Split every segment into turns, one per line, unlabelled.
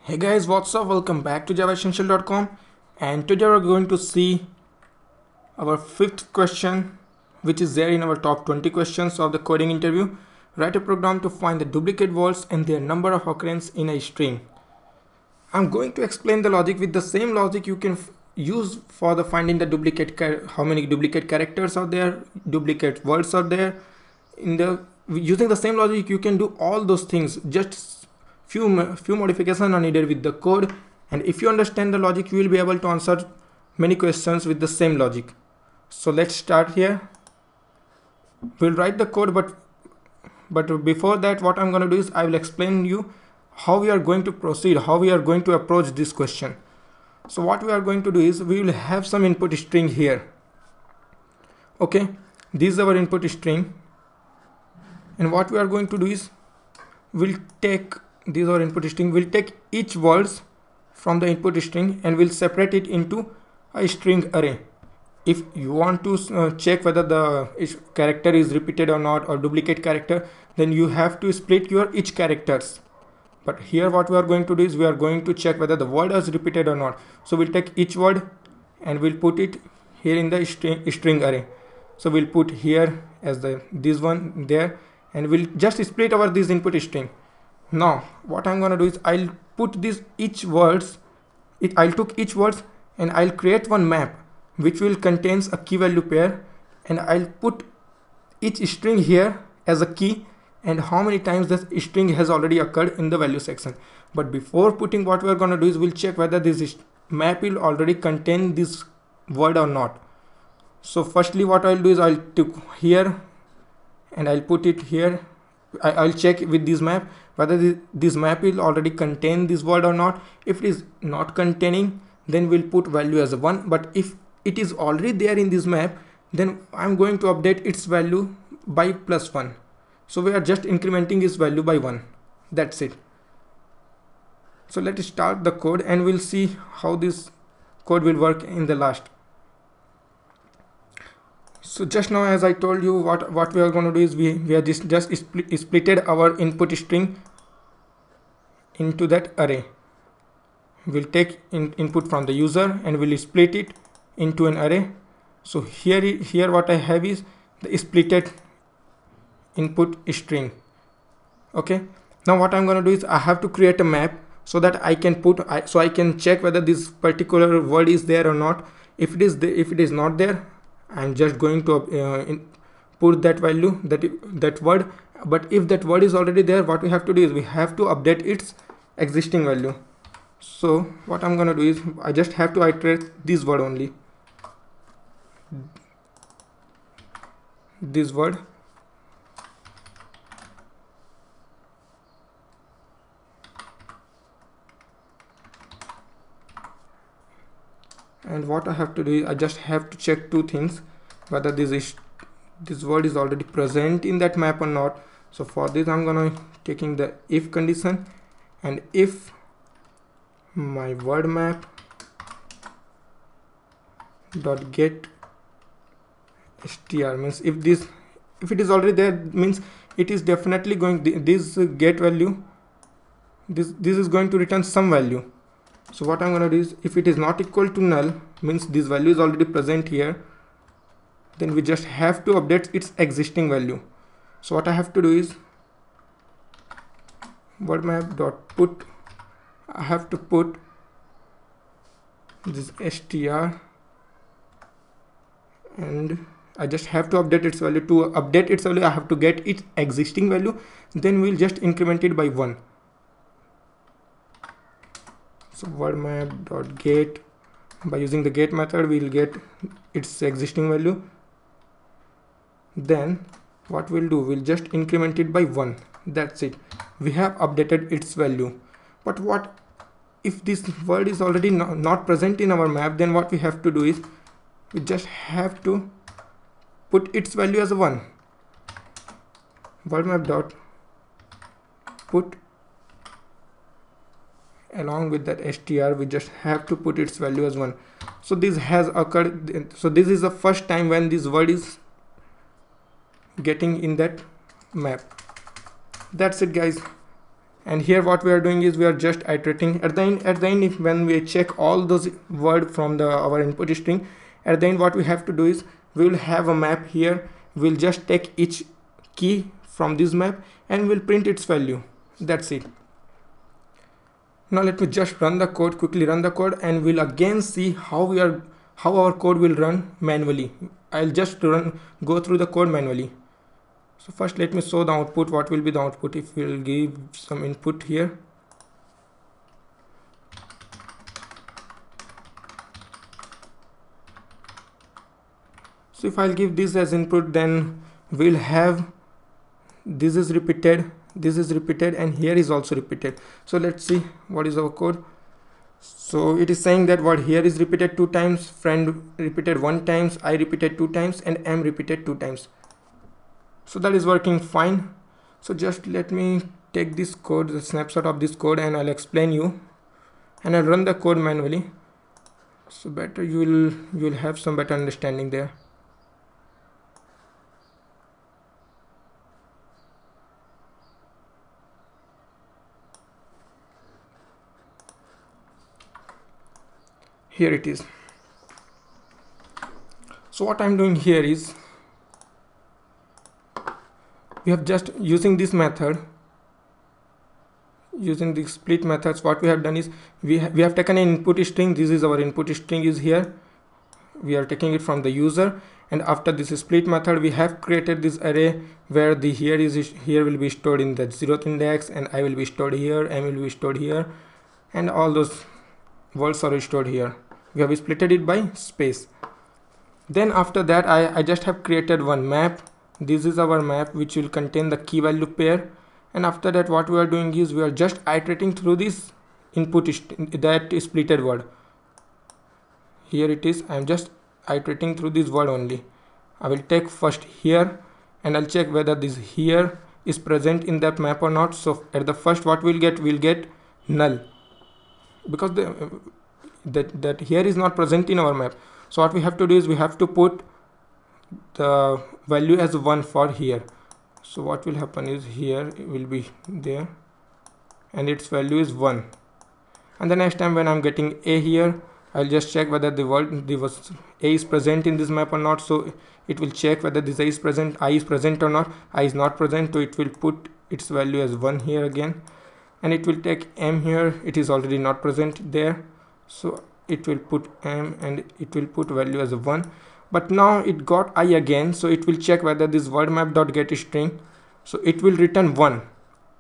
Hey guys, what's up? Welcome back to javaessential.com, and today we're going to see our fifth question, which is there in our top 20 questions of the coding interview. Write a program to find the duplicate words and their number of occurrence in a string. I'm going to explain the logic with the same logic you can use for the finding the duplicate how many duplicate characters are there, duplicate words are there. Using the same logic you can do all those things. Just few modifications are needed with the code, and if you understand the logic you will be able to answer many questions with the same logic. So let's start here. We'll write the code, but before that what I'm going to do is I will explain you how we are going to proceed, how we are going to approach this question. So what we are going to do is we will have some input string here. Okay, this is our input string, and what we are going to do is we'll take this our input string, we'll take each words from the input string and we'll separate it into a string array. If you want to check whether the character is repeated or not, or duplicate character, then you have to split your each characters. But here what we are going to do is we are going to check whether the word is repeated or not. So we'll take each word and we'll put it here in the string array. So we'll put here as this one there, and we'll just split our this input string. Now what I'm going to do is I'll put this each words, I'll took each words and I'll create one map which will contains a key value pair, and I'll put each string here as a key and how many times this string has already occurred in the value section. But before putting, what we're going to do is we'll check whether this map will already contain this word or not. So firstly what I'll do is I'll take here and I'll put it here. I'll check with this map whether this map will already contain this word or not. If it is not containing, then we'll put value as a 1, but if it is already there in this map, then I'm going to update its value by +1. So we are just incrementing its value by 1. That's it. So let's start the code and we'll see how this code will work in the last. So just now, as I told you, what we are going to do is we are just splitted our input string into that array. We'll take input from the user and we'll split it into an array. So here what I have is the splitted input string. Okay, now what I'm going to do is I have to create a map so that I can so I can check whether this particular word is there or not. If it is not there, I'm just going to put that value, that word. But if that word is already there, what we have to do is we have to update its existing value. So what I'm going to do is I just have to iterate this word only, this word. And what I have to do is I just have to check two things, whether this word is already present in that map or not. So for this I'm gonna taking the if condition, and if my word map dot get str means if it is already there, means it is definitely going, this get value, this is going to return some value. So what I'm going to do is if it is not equal to null, means this value is already present here, then we just have to update its existing value. So what I have to do is word map dot put, I have to put this str, and I just have to update its value. To update its value I have to get its existing value, then we'll just increment it by 1. So word map dot get, by using the get method we'll get its existing value. Then what we'll do, we'll just increment it by 1. That's it, we have updated its value. But what if this word is already not present in our map? Then what we have to do is we just have to put its value as a 1. Word map dot put, along with that str we just have to put its value as 1. So this has occurred, so this is the first time when this word is getting in that map. That's it guys, And here what we are doing is we are just iterating. At the end if when we check all those word from our input string, at the end what we have to do is we will have a map here. We'll just take each key from this map and we'll print its value. That's it. Now let me just run the code, quickly run the code, and we'll again see how our code will run manually. I'll just go through the code manually. So first let me show the output. What will be the output if we'll give some input here. So if I'll give this as input, then we'll have this is repeated, and here is also repeated. So let's see what is our code. So it is saying that what here is repeated 2 times, friend repeated 1 times, I repeated 2 times, and M repeated 2 times. So that is working fine. So just let me take this code, the snapshot of this code, and I'll explain you, and I'll run the code manually, so better you will have some better understanding there. Here it is. So what I'm doing here is we have just using this method, using the split methods. What we have done is we have taken an input string. This is our input string is here. We are taking it from the user, and after this split method we have created this array where the here will be stored in the 0th index, and I will be stored here, M will be stored here, and all those words are stored here. We have splitted it by space. Then after that I just have created one map. This is our map which will contain the key value pair, and after that what we are doing is we are just iterating through this input that splitted word. Here it is. I am just iterating through this word only. I will take first here and I'll check whether this here is present in that map or not. So at the first what we'll get null, because that here is not present in our map. So what we have to do is we have to put the value as 1 for here. So what will happen is here it will be there and its value is 1, and the next time when I'm getting A here, I'll just check whether A is present in this map or not. So it will check whether this A is present, I is present or not. I is not present, so it will put its value as 1 here again, and it will take M here. It is already not present there, so it will put M and it will put value as 1. But now it got I again, so it will check whether this word map dot get string, so it will return 1.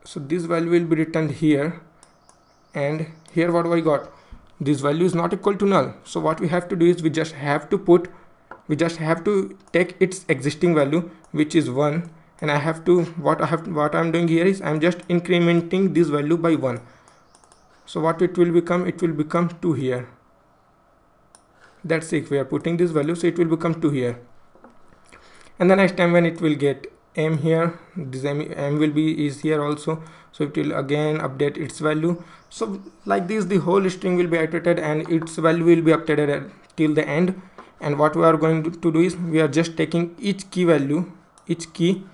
So this value will be returned here, and here what do I got? This value is not equal to null. So what we have to do is we just have to take its existing value, which is 1, and what I'm doing here is I'm just incrementing this value by 1. So what it will become? It will become 2 here. That's it. We are putting this value, so it will become 2 here, and the next time when it will get M here, this M will be is here also, so it will again update its value. So like this the whole string will be iterated and its value will be updated till the end. And what we are going to do is we are just taking each key value, each key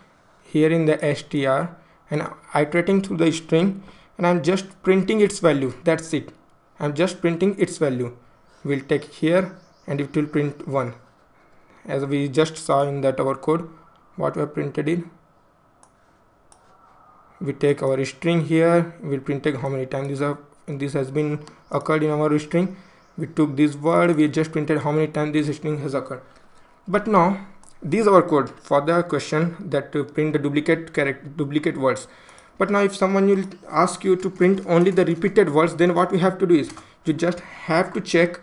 here in the str, and iterating through the string, and I'm just printing its value. That's it. I'm just printing its value. We'll take here and it will print 1, as we just saw in that our code. What we have printed in, we take our string here, we'll print how many times this has been occurred in our string. We took this word, we just printed how many times this string has occurred. But now this is our code for the question that to print the duplicate words. But now if someone will ask you to print only the repeated words, then what we have to do is you just have to check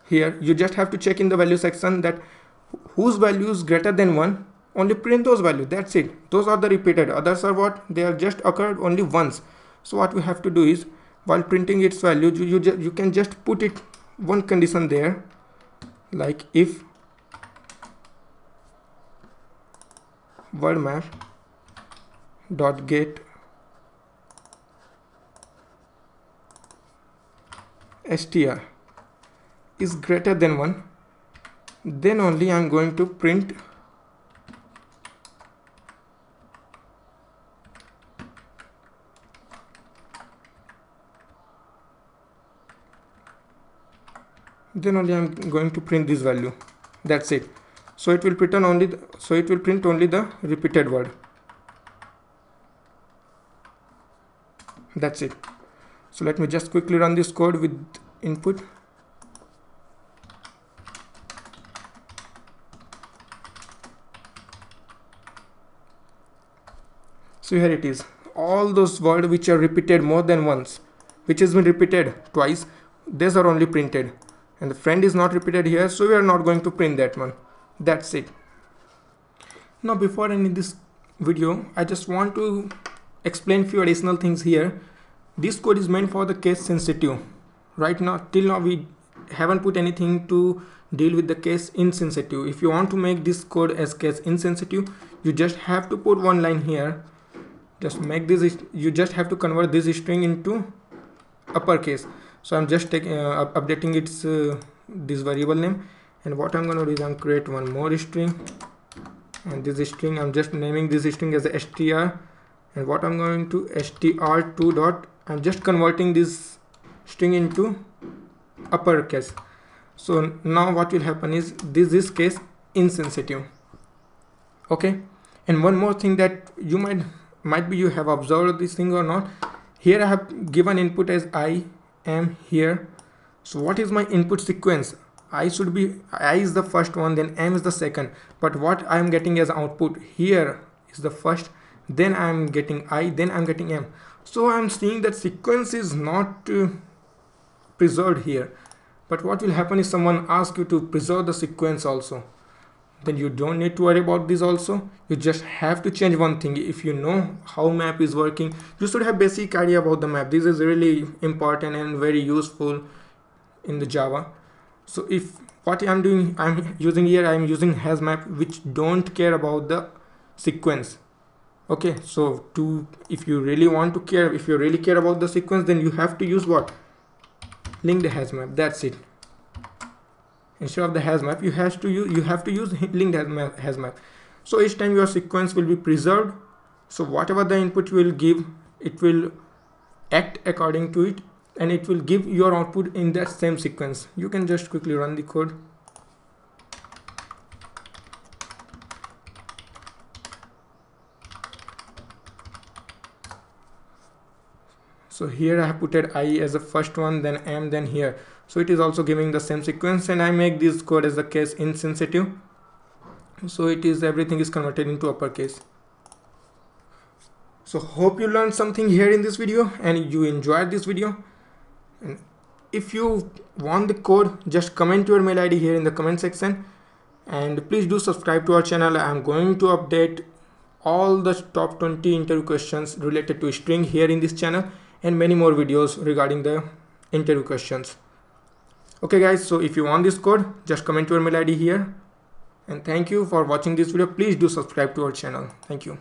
here, you just have to check in the value section that whose value is greater than 1, only print those values. That's it. Those are the repeated. Others are what? They are just occurred only once. So what we have to do is while printing its value, you can just put it one condition there, like if word map dot get str is greater than 1, then only I'm going to print then only I'm going to print this value. That's it. So it will print only the repeated word. That's it. So let me just quickly run this code with input. So here it is. All those words which are repeated more than once, which has been repeated twice, these are only printed. And the friend is not repeated here, so we are not going to print that one. That's it. Now before ending this video, I just want to explain few additional things here. This code is meant for the case sensitive. Right now, till now we haven't put anything to deal with the case insensitive. If you want to make this code as case insensitive, you just have to put one line here. Just make this, you just have to convert this string into uppercase. So I'm just updating its this variable name, and what I'm going to do is I'm create one more string, and this string I'm just naming this string as a str, and what I'm going to str2 dot, I'm just converting this string into uppercase. So now what will happen is this is case insensitive. Okay, and one more thing that you might be you have observed this thing or not. Here I have given input as I am here. So what is my input sequence? I is the first one, then M is the second, but what I am getting as output here is the first, then I am getting I, then I am getting M. So I am seeing that sequence is not preserved here. But what will happen is someone asks you to preserve the sequence also, then you don't need to worry about this also. You just have to change one thing. If you know how map is working, you should have basic idea about the map. This is really important and very useful in the Java. So if what I'm doing, I'm using HasMap, which don't care about the sequence. Okay, so if you really care about the sequence, then you have to use what? Linked HasMap. That's it. Instead of the HasMap, you have to use linked HasMap. So each time your sequence will be preserved. So whatever the input you will give, it will act according to it, and it will give your output in that same sequence. You can just quickly run the code. So here I have put I as the first one, then M, then here. So it is also giving the same sequence, and I make this code as the case insensitive. So everything is converted into uppercase. So hope you learned something here in this video and you enjoyed this video. And if you want the code, just comment your mail ID here in the comment section, and please do subscribe to our channel. I'm going to update all the top 20 interview questions related to string here in this channel, and many more videos regarding the interview questions. Okay guys, so if you want this code, just comment your mail ID here, and thank you for watching this video. Please do subscribe to our channel. Thank you.